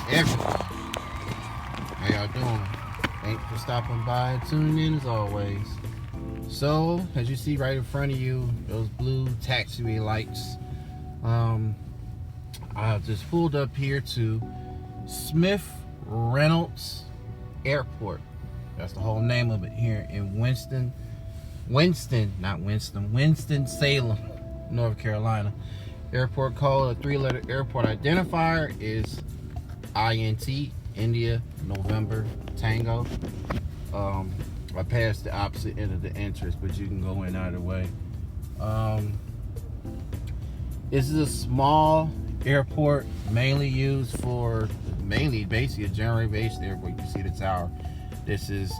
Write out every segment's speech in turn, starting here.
everything. How y'all doing? Thanks for stopping by and tuning in as always. So, as you see right in front of you, those blue taxiway lights. I just pulled up here to Smith Reynolds Airport. That's the whole name of it here in Winston, Salem, North Carolina. Airport code, a 3-letter airport identifier is INT, India, November, Tango. I passed the opposite end of the entrance, but you can go in either way. This is a small airport, mainly used for, basically a general-based airport. You can see the tower. This is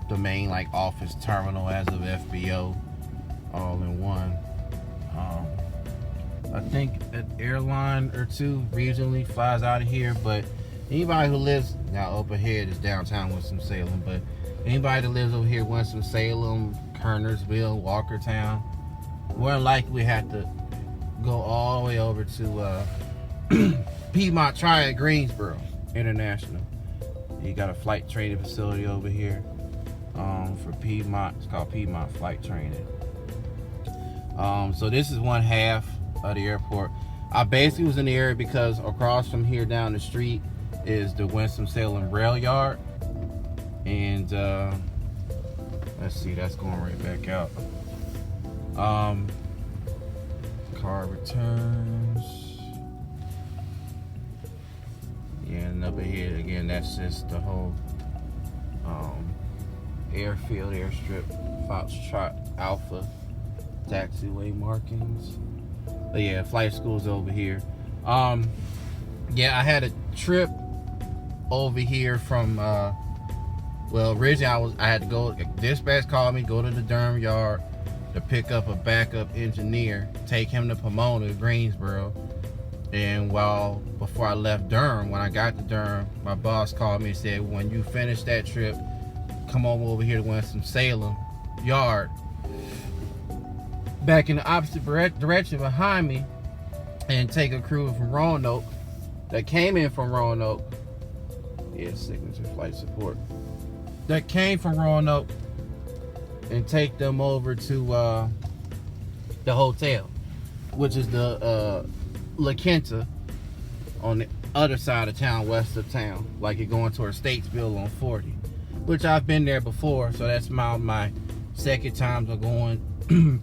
the main office terminal as of FBO, all in one. I think an airline or two regionally flies out of here, but anybody who lives now up ahead is downtown Winston-Salem, but anybody that lives over here, Winston-Salem, Kernersville, Walkertown, more than likely we have to go all the way over to Piedmont Triad Greensboro International. You got a flight training facility over here for Piedmont. It's called Piedmont Flight Training. So this is one half of the airport. I basically was in the area because across from here down the street is the Winston-Salem rail yard. And let's see, that's going right back out. Car returns. Yeah, and up ahead again, that's just the whole airfield, airstrip, Foxtrot Alpha taxiway markings. But yeah, flight school's over here. Yeah, I had a trip over here from well, originally I had to go, dispatch called me, go to the Durham yard to pick up a backup engineer, take him to Pomona, Greensboro. And before I left Durham, when I got to Durham, my boss called me and said, when you finish that trip, come over here to Winston-Salem yard, back in the opposite direction behind me, and take a crew from Roanoke that came in from Roanoke. Yeah, signature flight support. That came from Roanoke, and take them over to the hotel, which is the La Quinta on the other side of town, west of town, like you're going towards Statesville on 40, which I've been there before. So that's my second time of going,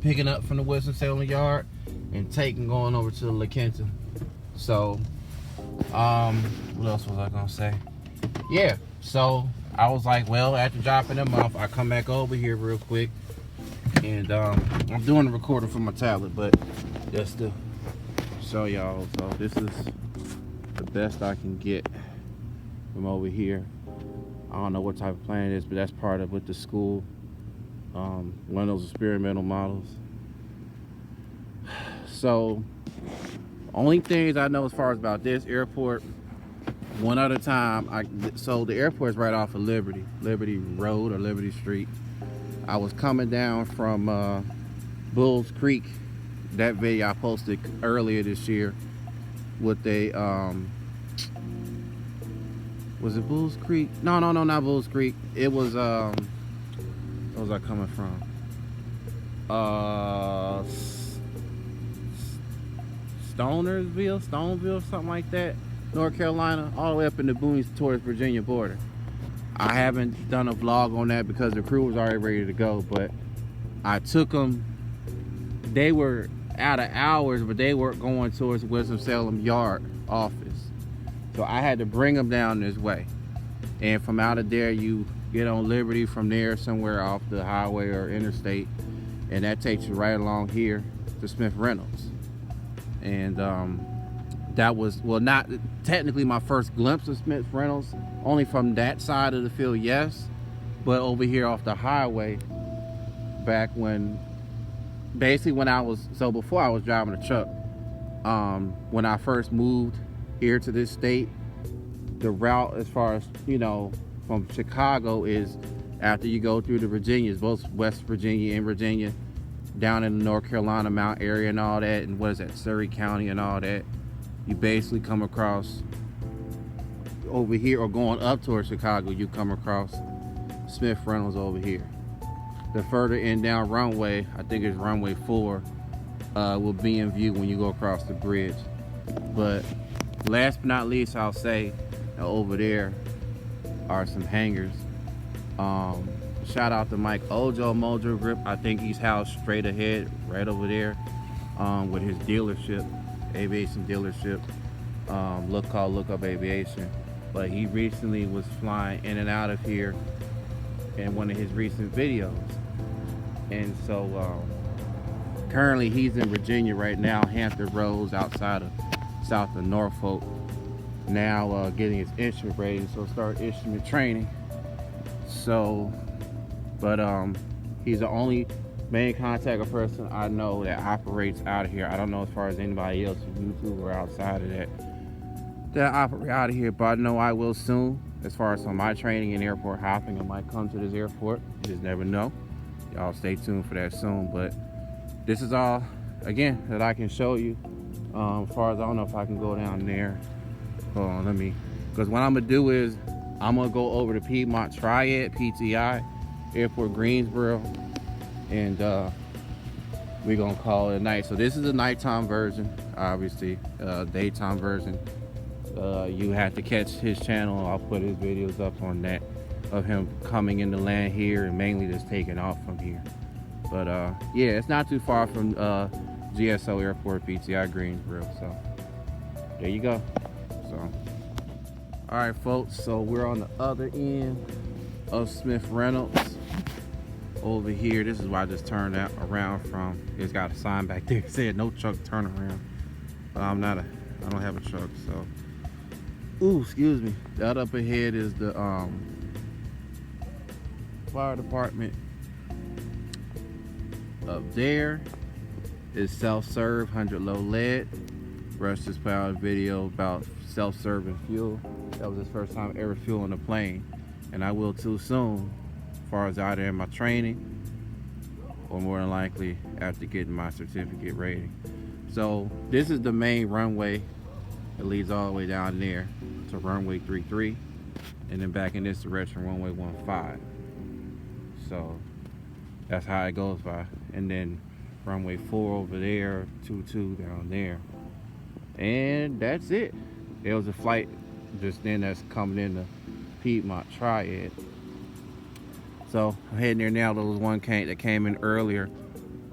picking up from the Winston-Salem yard and going over to the La Quinta. So what else was I gonna say? Yeah, so I was like, well, after dropping them off, I come back over here real quick, and I'm doing the recording from my tablet, but just to show y'all. So this is the best I can get from over here. I don't know what type of plane it is, but that's part of with the school. One of those experimental models. So only things I know as far as about this airport, one other time, so the airport is right off of Liberty Road or Liberty Street. I was coming down from Bulls Creek, that video I posted earlier this year with was it Bulls Creek? No, not Bulls Creek. It was where was I coming from? Stoneville, something like that. North Carolina, all the way up in the boonies towards Virginia border. I haven't done a vlog on that because the crew was already ready to go, but I took them. They were out of hours, but they were going towards Winston-Salem yard office. So I had to bring them down this way. And from out of there, you get on Liberty from there somewhere off the highway or interstate, and that takes you right along here to Smith Reynolds. And that was, well, not technically my first glimpse of Smith Reynolds, only from that side of the field, yes, but over here off the highway, back when, basically when before I was driving a truck, when I first moved here to this state, the route as far as, from Chicago is after you go through the Virginias, both West Virginia and Virginia, down in the North Carolina Mount area and all that, and what is that, Surrey County and all that, you basically come across over here or going up towards Chicago, you come across Smith Reynolds over here. The further in down runway, I think it's runway 4, will be in view when you go across the bridge. But last but not least, I'll say over there are some hangars. Shout out to Mike Ojo Mojo Grip. I think he's housed straight ahead right over there with his dealership, aviation dealership. Look Up Aviation. But he recently was flying in and out of here in one of his recent videos. And so currently he's in Virginia right now, Hampton Roads, outside of south of Norfolk. Now getting his instrument ready, so start instrument training. So, but he's the only main contact person I know that operates out of here. I don't know as far as anybody else from YouTube or outside of that operate out of here, but I know I will soon. As far as on my training and airport hopping, I might come to this airport. You just never know. Y'all stay tuned for that soon. But this is all, again, that I can show you. As far as I don't know if I can go down there. Hold on, because what I'm gonna do is I'm gonna go over to Piedmont Triad, PTI, Airport Greensboro, and we're gonna call it a night. So this is a nighttime version, obviously, daytime version. You have to catch his channel. I'll put his videos up on that of him coming into land here and mainly just taking off from here. But yeah, it's not too far from GSO Airport, PTI Greensboro. So there you go. So all right, folks. So we're on the other end of Smith Reynolds over here. This is where I just turned out around from. It's got a sign back there that said no truck turnaround. I don't have a truck, so. Ooh, excuse me. That up ahead is the fire department. Up there is self-serve 100 low lead. Rush just put out a video about self-serving fuel. That was his first time ever fueling a plane, and I will too soon, as far as out there in my training, or more than likely after getting my certificate rating. So this is the main runway. It leads all the way down there to runway 33, and then back in this direction, runway 15. So that's how it goes by. And then runway 4 over there, 22 down there. And that's it. There was a flight just then that's coming into Piedmont Triad. So I'm heading there now. There was one that came in earlier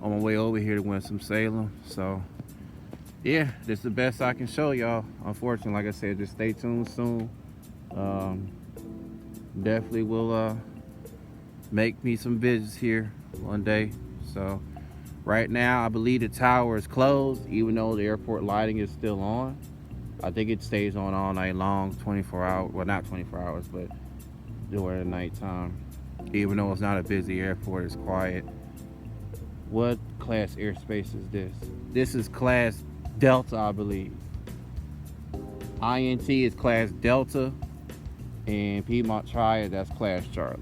on my way over here to Winston, Salem. So yeah, this is the best I can show y'all. Unfortunately, like I said, just stay tuned soon. Definitely will make me some visits here one day. So right now, I believe the tower is closed, even though the airport lighting is still on. I think it stays on all night long, 24 hours. Well, not 24 hours, but during the nighttime. Even though it's not a busy airport, it's quiet. What class airspace is this? This is class Delta, I believe. INT is class Delta, and Piedmont Triad, that's class Charlie.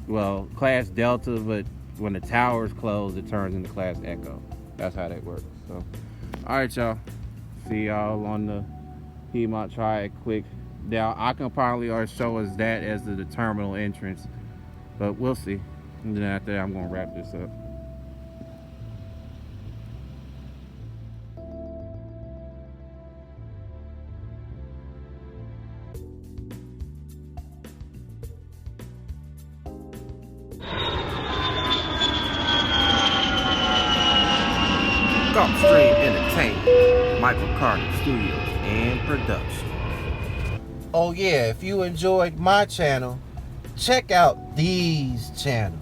Well, class Delta, but when the tower is closed, it turns into class Echo. That's how that works. So, all right, y'all. See y'all on the Piedmont Triad quick. Now, I can probably show us that as the terminal entrance, but we'll see. And then after that, I'm gonna wrap this up. Gulfstream Entertainment, Michael Carter Studios and Production. Oh yeah, if you enjoyed my channel, check out these channels.